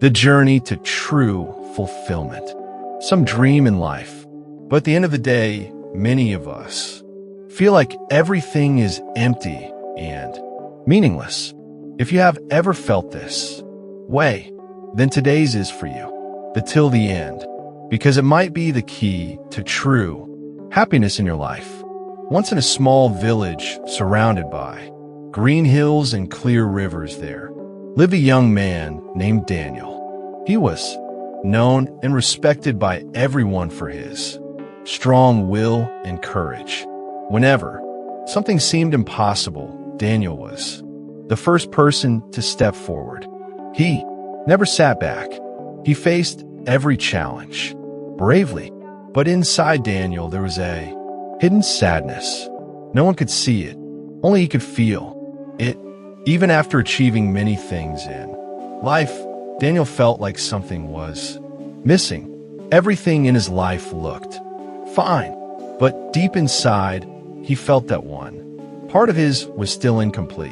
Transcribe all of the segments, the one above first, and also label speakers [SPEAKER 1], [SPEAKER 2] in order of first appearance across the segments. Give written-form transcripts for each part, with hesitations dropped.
[SPEAKER 1] the journey to true fulfillment. Some dream in life, but at the end of the day, many of us feel like everything is empty and meaningless. If you have ever felt this way, then today's is for you. The till the end, because it might be the key to true happiness in your life. Once in a small village surrounded by green hills and clear rivers, there lived a young man named Daniel. He was known and respected by everyone for his strong will and courage. Whenever something seemed impossible, Daniel was the first person to step forward. He never sat back. He faced every challenge bravely. But inside Daniel, there was a hidden sadness. No one could see it, only he could feel it. Even after achieving many things in life, Daniel felt like something was missing. Everything in his life looked fine, but deep inside, he felt that one part of his was still incomplete.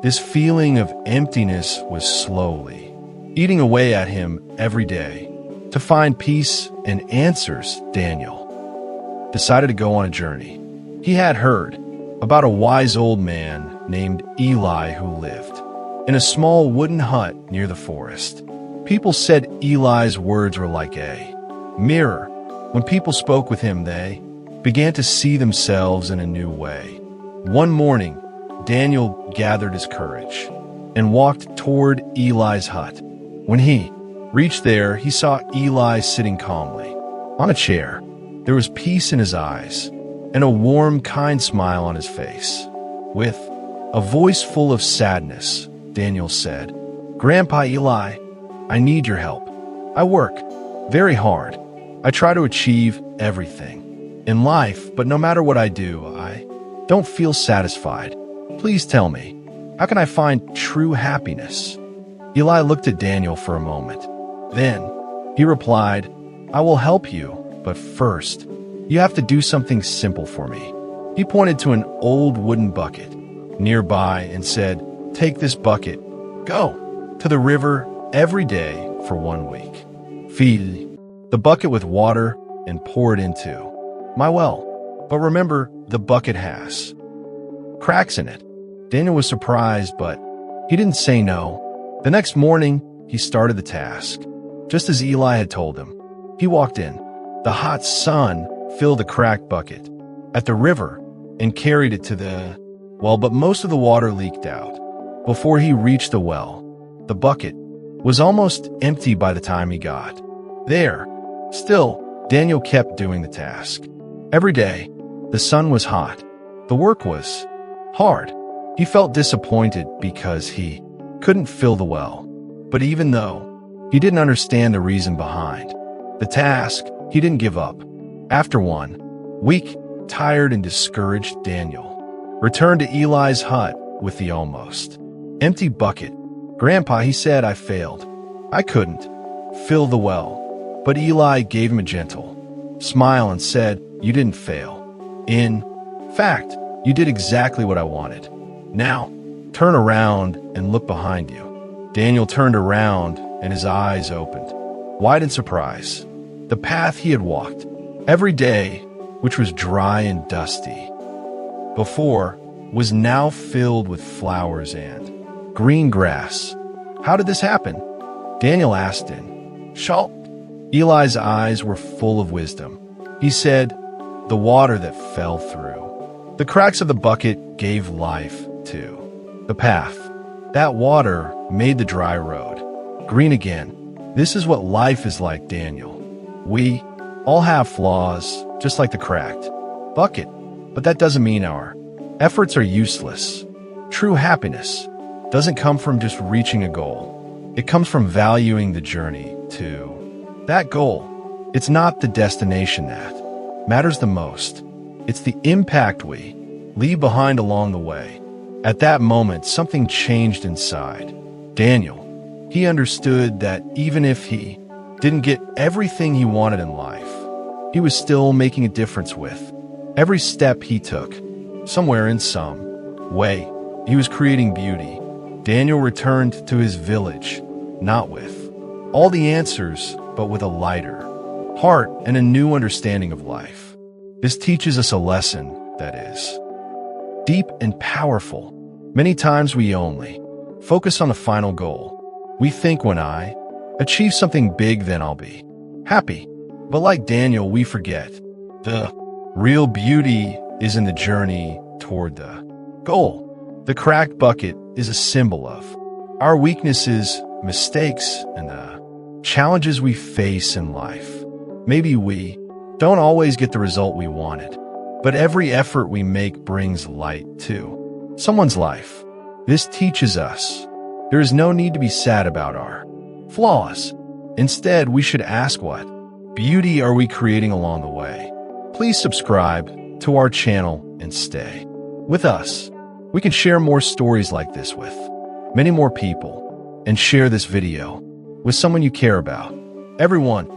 [SPEAKER 1] This feeling of emptiness was slowly eating away at him every day. To find peace and answers, Daniel decided to go on a journey. He had heard about a wise old man named Eli who lived in a small wooden hut near the forest. People said Eli's words were like a mirror. When people spoke with him, they began to see themselves in a new way. One morning, Daniel gathered his courage and walked toward Eli's hut. When he reached there, he saw Eli sitting calmly on a chair. There was peace in his eyes and a warm, kind smile on his face. With a voice full of sadness, Daniel said, "Grandpa Eli, I need your help. I work very hard. I try to achieve everything in life, but no matter what I do, I don't feel satisfied. Please tell me, how can I find true happiness?" Eli looked at Daniel for a moment. Then he replied, "I will help you, but first, you have to do something simple for me." He pointed to an old wooden bucket nearby and said, "Take this bucket, go to the river every day for 1 week. Fill the bucket with water and pour it into my well. But remember, the bucket has cracks in it." Daniel was surprised, but he didn't say no. The next morning, he started the task, just as Eli had told him. He walked in. The hot sun filled the cracked bucket at the river and carried it to the well, but most of the water leaked out before he reached the well. The bucket was almost empty by the time he got there. Still, Daniel kept doing the task. Every day, the sun was hot. The work was hard. He felt disappointed because he couldn't fill the well. But even though he didn't understand the reason behind the task, he didn't give up. After 1 week, tired and discouraged, Daniel returned to Eli's hut with the almost empty bucket. "Grandpa," he said, "I failed. I couldn't fill the well." But Eli gave him a gentle smile and said, "You didn't fail. In fact, you did exactly what I wanted. Now, turn around and look behind you." Daniel turned around and his eyes opened wide in surprise. The path he had walked every day, which was dry and dusty before, was now filled with flowers and green grass. "How did this happen?" Daniel asked in shock. Eli's eyes were full of wisdom. He said, "The water that fell through the cracks of the bucket gave life to the path. That water made the dry road green again." This is what life is like, Daniel. We all have flaws, just like the cracked bucket, but that doesn't mean our efforts are useless. True happiness doesn't come from just reaching a goal. It comes from valuing the journey to that goal. It's not the destination that matters the most. It's the impact we leave behind along the way. At that moment, something changed inside Daniel. He understood that even if he didn't get everything he wanted in life, he was still making a difference with every step he took. Somewhere in some way, he was creating beauty. Daniel returned to his village, not with all the answers, but with a lighter heart and a new understanding of life. This teaches us a lesson that is deep and powerful. Many times we only focus on the final goal. We think when I achieve something big, then I'll be happy. But like Daniel, we forget the real beauty is in the journey toward the goal. The cracked bucket is a symbol of our weaknesses, mistakes, and the challenges we face in life. Maybe we don't always get the result we wanted, but every effort we make brings light to someone's life. This teaches us there is no need to be sad about our flaws. Instead, we should ask, what beauty are we creating along the way? Please subscribe to our channel and stay with us. We can share more stories like this with many more people, and share this video with someone you care about. Everyone,